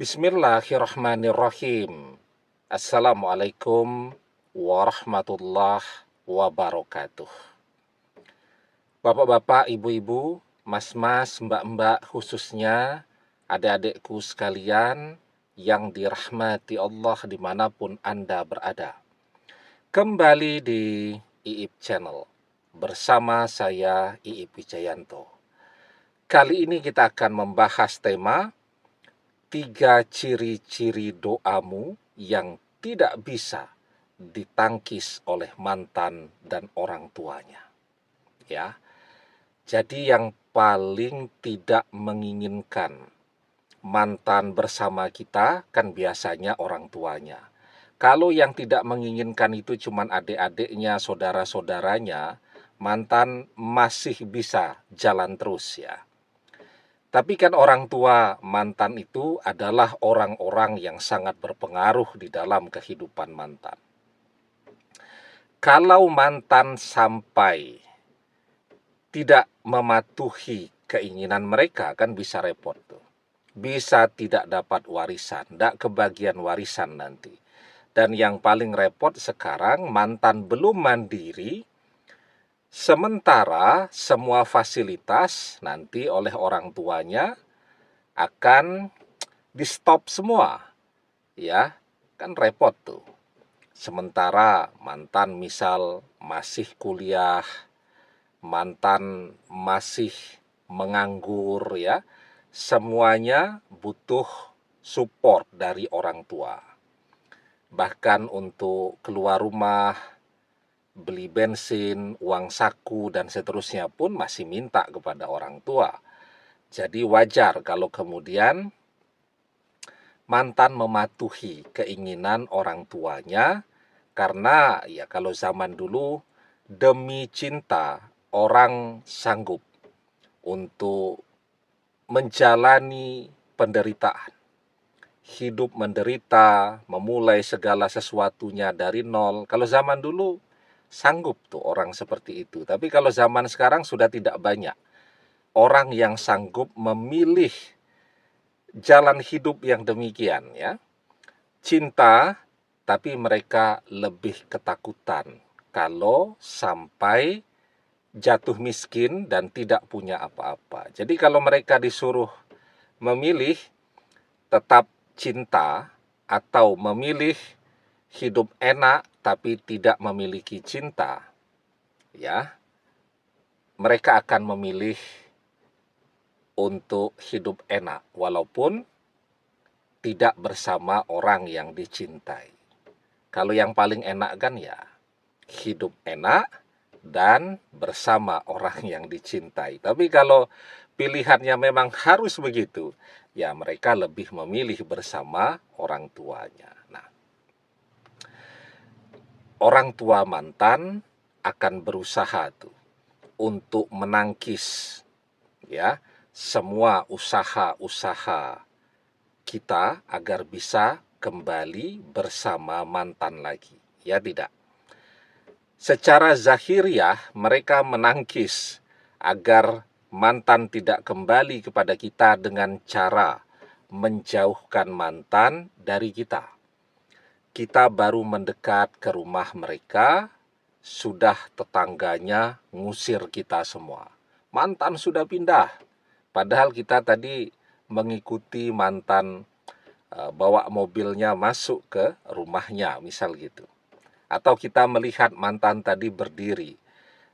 Bismillahirrahmanirrahim. Assalamualaikum warahmatullahi wabarakatuh. Bapak-bapak, ibu-ibu, mas-mas, mbak-mbak, khususnya adik-adikku sekalian yang dirahmati Allah dimanapun Anda berada. Kembali di Iip Channel bersama saya Iip Wijayanto. Kali ini kita akan membahas tema 3 ciri-ciri doamu yang tidak bisa ditangkis oleh mantan dan orang tuanya. Ya. Jadi yang paling tidak menginginkan mantan bersama kita kan biasanya orang tuanya. Kalau yang tidak menginginkan itu cuman adik-adiknya, saudara-saudaranya, mantan masih bisa jalan terus ya. Tapi kan orang tua mantan itu adalah orang-orang yang sangat berpengaruh di dalam kehidupan mantan. Kalau mantan sampai tidak mematuhi keinginan mereka, kan bisa repot tuh. Bisa tidak dapat warisan, tidak kebagian warisan nanti. Dan yang paling repot sekarang, mantan belum mandiri, sementara semua fasilitas nanti oleh orang tuanya akan di stop semua, ya kan repot tuh. Sementara mantan misal masih kuliah, mantan masih menganggur ya, semuanya butuh support dari orang tua. Bahkan untuk keluar rumah, beli bensin, uang saku dan seterusnya pun masih minta kepada orang tua. Jadi wajar kalau kemudian mantan mematuhi keinginan orang tuanya, karena ya kalau zaman dulu demi cinta orang sanggup untuk menjalani penderitaan. Hidup menderita, memulai segala sesuatunya dari nol. Kalau zaman dulu sanggup tuh orang seperti itu. Tapi kalau zaman sekarang sudah tidak banyak orang yang sanggup memilih jalan hidup yang demikian ya. Cinta, tapi mereka lebih ketakutan kalau sampai jatuh miskin dan tidak punya apa-apa. Jadi kalau mereka disuruh memilih tetap cinta atau memilih hidup enak tapi tidak memiliki cinta, ya, mereka akan memilih untuk hidup enak walaupun tidak bersama orang yang dicintai. Kalau yang paling enak kan ya hidup enak dan bersama orang yang dicintai. Tapi kalau pilihannya memang harus begitu, ya mereka lebih memilih bersama orang tuanya. Nah, orang tua mantan akan berusaha tuh untuk menangkis ya semua usaha-usaha kita agar bisa kembali bersama mantan lagi. Ya tidak. Secara zahiriah mereka menangkis agar mantan tidak kembali kepada kita dengan cara menjauhkan mantan dari kita. Kita baru mendekat ke rumah mereka, sudah tetangganya ngusir kita semua. Mantan sudah pindah, padahal kita tadi mengikuti mantan bawa mobilnya masuk ke rumahnya, misal gitu. Atau kita melihat mantan tadi berdiri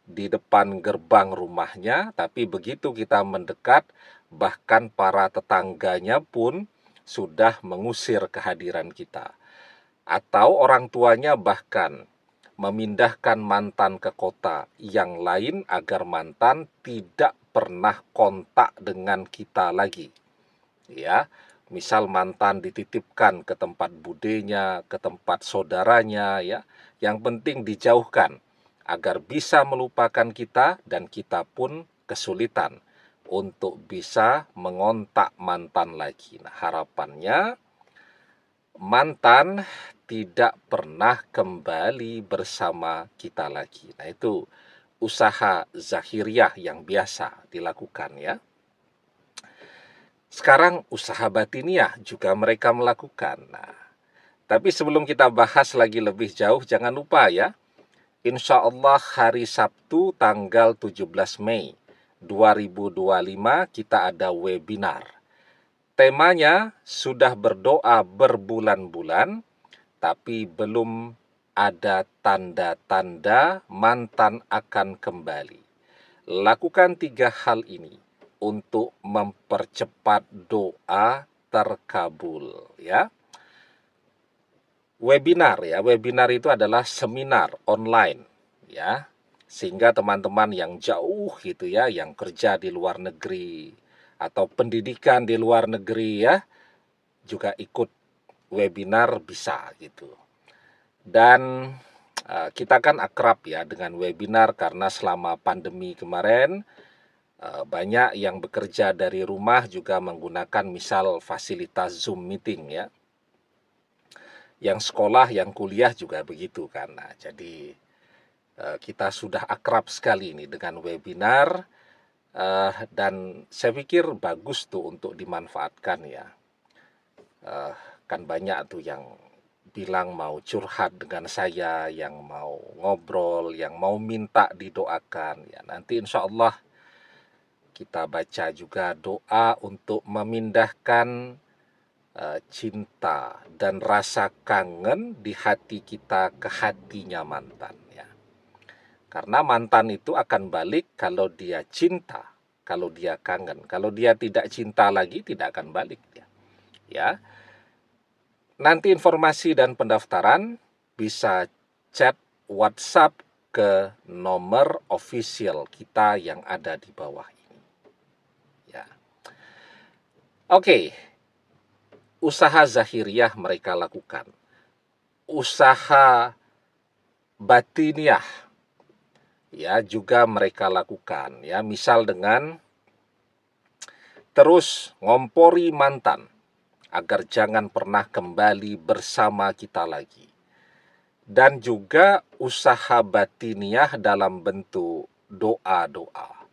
di depan gerbang rumahnya, tapi begitu kita mendekat, bahkan para tetangganya pun sudah mengusir kehadiran kita. Atau orang tuanya bahkan memindahkan mantan ke kota yang lain agar mantan tidak pernah kontak dengan kita lagi. Ya, misal mantan dititipkan ke tempat budenya, ke tempat saudaranya ya. Yang penting dijauhkan agar bisa melupakan kita dan kita pun kesulitan untuk bisa mengontak mantan lagi. Nah, harapannya mantan tidak pernah kembali bersama kita lagi. Nah, itu usaha zahiriah yang biasa dilakukan ya. Sekarang usaha batiniah juga mereka melakukan. Nah, tapi sebelum kita bahas lagi lebih jauh, jangan lupa ya, insya Allah hari Sabtu tanggal 17 Mei 2025 kita ada webinar. Temanya sudah berdoa berbulan-bulan, tapi belum ada tanda-tanda mantan akan kembali. Lakukan 3 hal ini untuk mempercepat doa terkabul ya. Webinar itu adalah seminar online ya. Sehingga teman-teman yang jauh gitu ya, yang kerja di luar negeri atau pendidikan di luar negeri ya, juga ikut webinar bisa gitu. Dan kita kan akrab ya dengan webinar karena selama pandemi kemarin banyak yang bekerja dari rumah juga menggunakan misal fasilitas Zoom meeting ya. Yang sekolah, yang kuliah juga begitu kan. Nah, jadi kita sudah akrab sekali nih dengan webinar dan saya pikir bagus tuh untuk dimanfaatkan ya. Kan banyak tuh yang bilang mau curhat dengan saya, yang mau ngobrol, yang mau minta didoakan ya. Nanti insya Allah kita baca juga doa untuk memindahkan cinta dan rasa kangen di hati kita ke hatinya mantan ya. Karena mantan itu akan balik kalau dia cinta, kalau dia kangen. Kalau dia tidak cinta lagi tidak akan balik ya. Ya. Nanti informasi dan pendaftaran bisa chat WhatsApp ke nomor official kita yang ada di bawah ini. Ya. Oke. Usaha zahiriah mereka lakukan. Usaha batiniah ya juga mereka lakukan ya, misal dengan terus ngompori mantan agar jangan pernah kembali bersama kita lagi. Dan juga usaha batiniah dalam bentuk doa-doa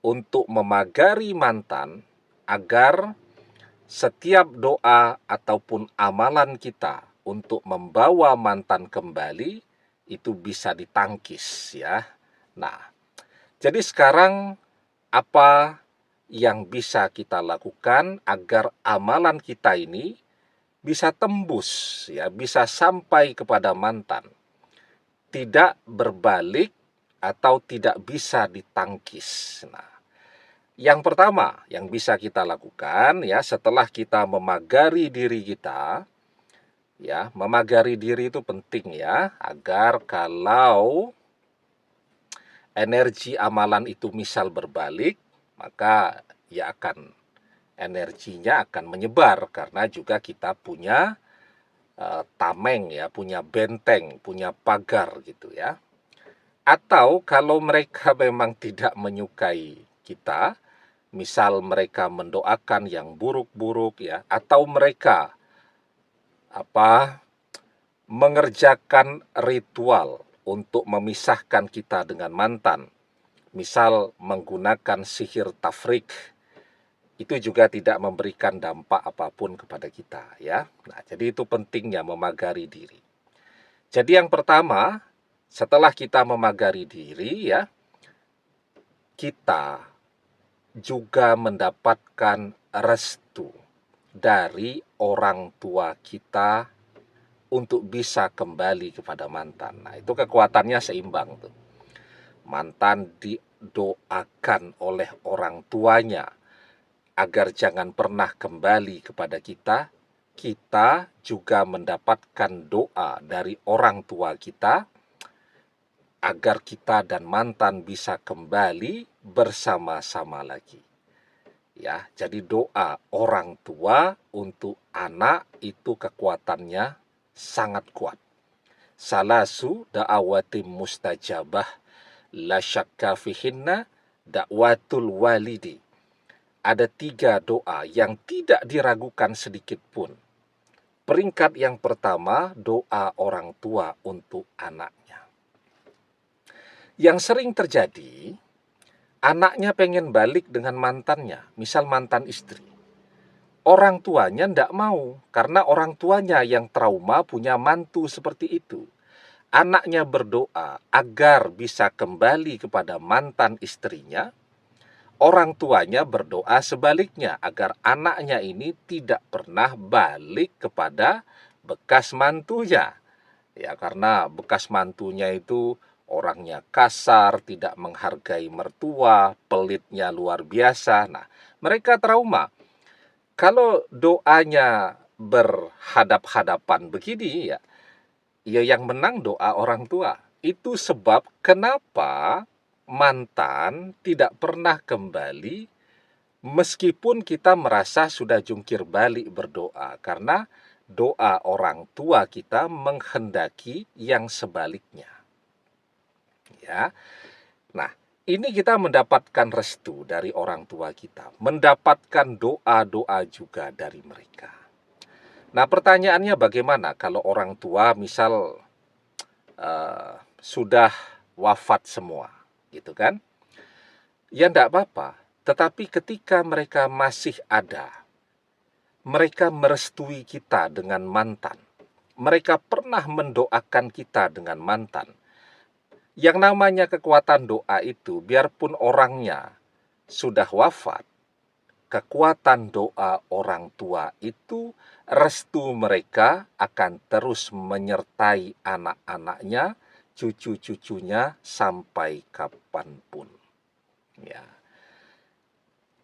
untuk memagari mantan agar setiap doa ataupun amalan kita untuk membawa mantan kembali itu bisa ditangkis ya. Nah, jadi sekarang apa yang bisa kita lakukan agar amalan kita ini bisa tembus ya, bisa sampai kepada mantan, tidak berbalik atau tidak bisa ditangkis. Nah, yang pertama yang bisa kita lakukan ya, setelah kita memagari diri kita ya, memagari diri itu penting ya, agar kalau energi amalan itu misal berbalik, maka ya energinya akan menyebar karena juga kita punya tameng ya, punya benteng, punya pagar gitu ya. Atau kalau mereka memang tidak menyukai kita, misal mereka mendoakan yang buruk-buruk ya, atau mereka mengerjakan ritual untuk memisahkan kita dengan mantan, misal menggunakan sihir tafrik, itu juga tidak memberikan dampak apapun kepada kita ya. Nah, jadi itu pentingnya memagari diri. Jadi yang pertama, setelah kita memagari diri ya, kita juga mendapatkan restu dari orang tua kita untuk bisa kembali kepada mantan. Nah, itu kekuatannya seimbang tuh. Mantan didoakan oleh orang tuanya agar jangan pernah kembali kepada kita. Kita juga mendapatkan doa dari orang tua kita agar kita dan mantan bisa kembali bersama-sama lagi. Ya, jadi doa orang tua untuk anak itu kekuatannya sangat kuat. Salasu da'awatim mustajabah la syakka fihinna da'watul walidi. Ada 3 doa yang tidak diragukan sedikit pun. Peringkat yang pertama, doa orang tua untuk anaknya. Yang sering terjadi, anaknya pengen balik dengan mantannya, misal mantan istri. orang tuanya tidak mau, karena orang tuanya yang trauma punya mantu seperti itu. Anaknya berdoa agar bisa kembali kepada mantan istrinya, orang tuanya berdoa sebaliknya agar anaknya ini tidak pernah balik kepada bekas mantunya. Ya, karena bekas mantunya itu orangnya kasar, tidak menghargai mertua, pelitnya luar biasa. Nah, mereka trauma. Kalau doanya berhadap-hadapan begini, ya yang menang doa orang tua. Itu sebab kenapa mantan tidak pernah kembali meskipun kita merasa sudah jungkir balik berdoa, karena doa orang tua kita menghendaki yang sebaliknya. Ya. Nah, ini kita mendapatkan restu dari orang tua kita, mendapatkan doa-doa juga dari mereka. Nah, pertanyaannya bagaimana kalau orang tua misal sudah wafat semua, gitu kan? Ya enggak apa-apa, tetapi ketika mereka masih ada, mereka merestui kita dengan mantan. Mereka pernah mendoakan kita dengan mantan. Yang namanya kekuatan doa itu, biarpun orangnya sudah wafat, kekuatan doa orang tua itu, restu mereka akan terus menyertai anak-anaknya, cucu-cucunya sampai kapanpun. Ya.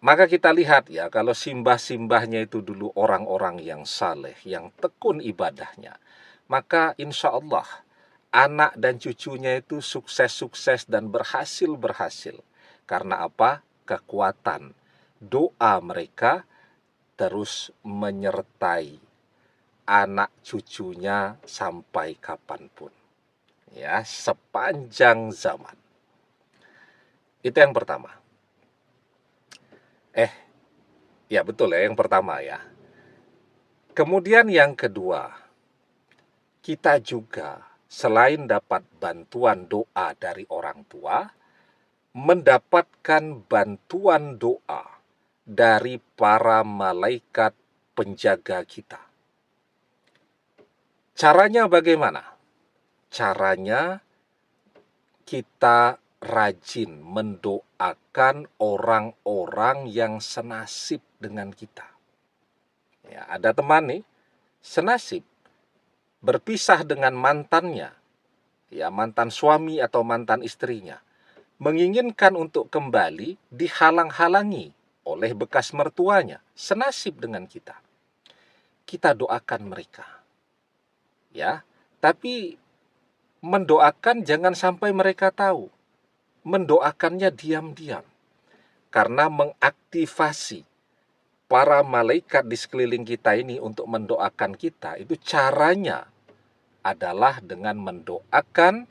Maka kita lihat ya, kalau simbah-simbahnya itu dulu orang-orang yang saleh, yang tekun ibadahnya, maka insya Allah anak dan cucunya itu sukses-sukses dan berhasil-berhasil. Karena apa? Kekuatan doa mereka terus menyertai anak cucunya sampai kapanpun. Ya, sepanjang zaman. Itu yang pertama. Ya betul ya, yang pertama ya. Kemudian yang kedua, kita juga selain dapat bantuan doa dari orang tua, mendapatkan bantuan doa dari para malaikat penjaga kita. Caranya bagaimana? Caranya kita rajin mendoakan orang-orang yang senasib dengan kita. Ya, ada teman nih, senasib, berpisah dengan mantannya, ya mantan suami atau mantan istrinya, menginginkan untuk kembali, dihalang-halangi oleh bekas mertuanya, senasib dengan kita. Kita doakan mereka. Ya, tapi mendoakan jangan sampai mereka tahu. Mendoakannya diam-diam. Karena mengaktifasi para malaikat di sekeliling kita ini untuk mendoakan kita, itu caranya adalah dengan mendoakan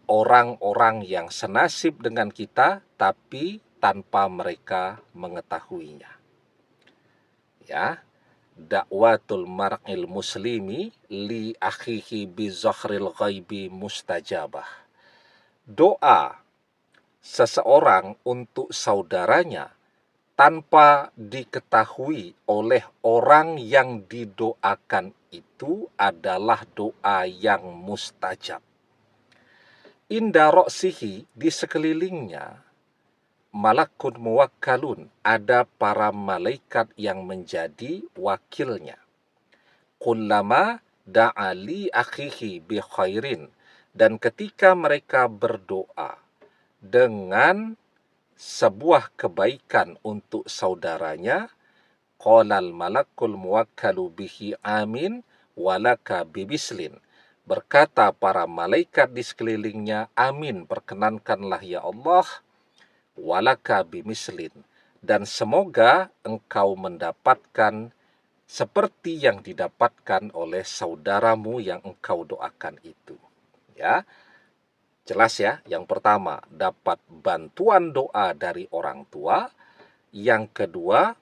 orang-orang yang senasib dengan kita, tapi tanpa mereka mengetahuinya. Ya, dakwatul mar'il muslimi li akhihi bi zahril ghaibi mustajabah. Doa seseorang untuk saudaranya tanpa diketahui oleh orang yang didoakan itu adalah doa yang mustajab. Inda roksihi, di sekelilingnya, malakun muwakkalun, ada para malaikat yang menjadi wakilnya. Kullama da'ali akhihi bi khairin, dan ketika mereka berdoa dengan sebuah kebaikan untuk saudaranya, qalal malakul muwakkalu bihi amin walaka bibislin. Berkata para malaikat di sekelilingnya, amin, perkenankanlah ya Allah, walaka bimislin, dan semoga engkau mendapatkan seperti yang didapatkan oleh saudaramu yang engkau doakan itu. Ya, jelas ya. Yang pertama, dapat bantuan doa dari orang tua. Yang kedua,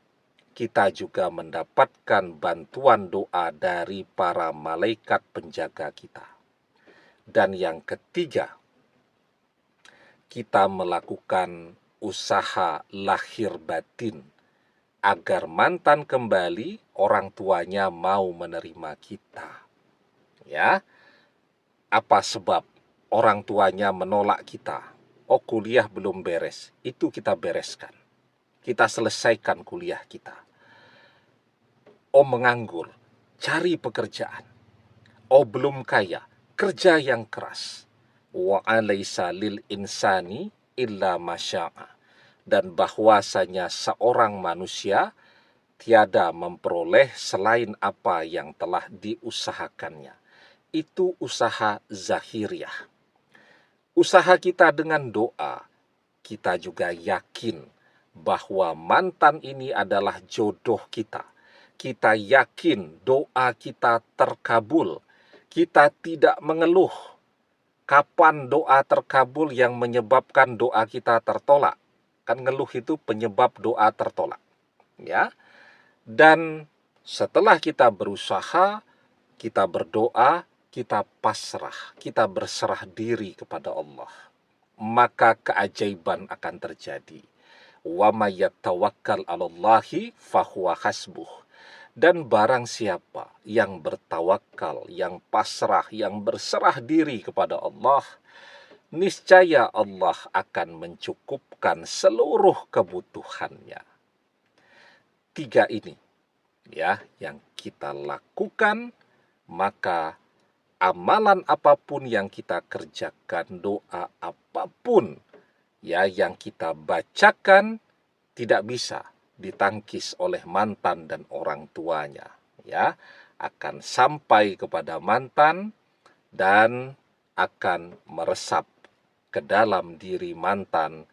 kita juga mendapatkan bantuan doa dari para malaikat penjaga kita. Dan yang ketiga, kita melakukan usaha lahir batin agar mantan kembali, orang tuanya mau menerima kita. Ya, apa sebab orang tuanya menolak kita? Oh, kuliah belum beres. Itu kita bereskan. Kita selesaikan kuliah kita. Oh, menganggur. Cari pekerjaan. Oh, belum kaya. Kerja yang keras. Wa alaysa lil insani illa masya'a. Dan bahwasanya seorang manusia tiada memperoleh selain apa yang telah diusahakannya. Itu usaha zahiriah. Usaha kita dengan doa, kita juga yakin bahwa mantan ini adalah jodoh kita. Kita yakin doa kita terkabul. Kita tidak mengeluh kapan doa terkabul yang menyebabkan doa kita tertolak. Kan ngeluh itu penyebab doa tertolak. Ya. Dan setelah kita berusaha, kita berdoa, kita pasrah, kita berserah diri kepada Allah, maka keajaiban akan terjadi. Wa may yatawakkal 'alallahi fahuwa hasbuh. Dan barang siapa yang bertawakal, yang pasrah, yang berserah diri kepada Allah, niscaya Allah akan mencukupkan seluruh kebutuhannya. 3 ini ya yang kita lakukan, maka amalan apapun yang kita kerjakan, doa apapun ya yang kita bacakan, tidak bisa ditangkis oleh mantan dan orang tuanya, ya, akan sampai kepada mantan dan akan meresap ke dalam diri mantan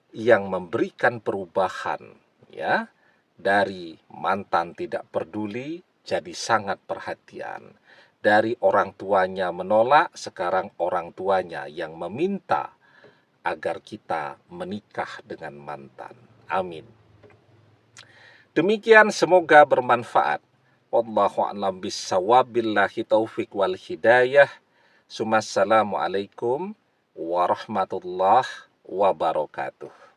yang memberikan perubahan, ya, dari mantan tidak peduli jadi sangat perhatian. Dari orang tuanya menolak, sekarang orang tuanya yang meminta agar kita menikah dengan mantan. Amin. Demikian, semoga bermanfaat. Wallahu a'lam bishawab, billahi taufik wal hidayah. Assalamualaikum warahmatullahi wabarakatuh.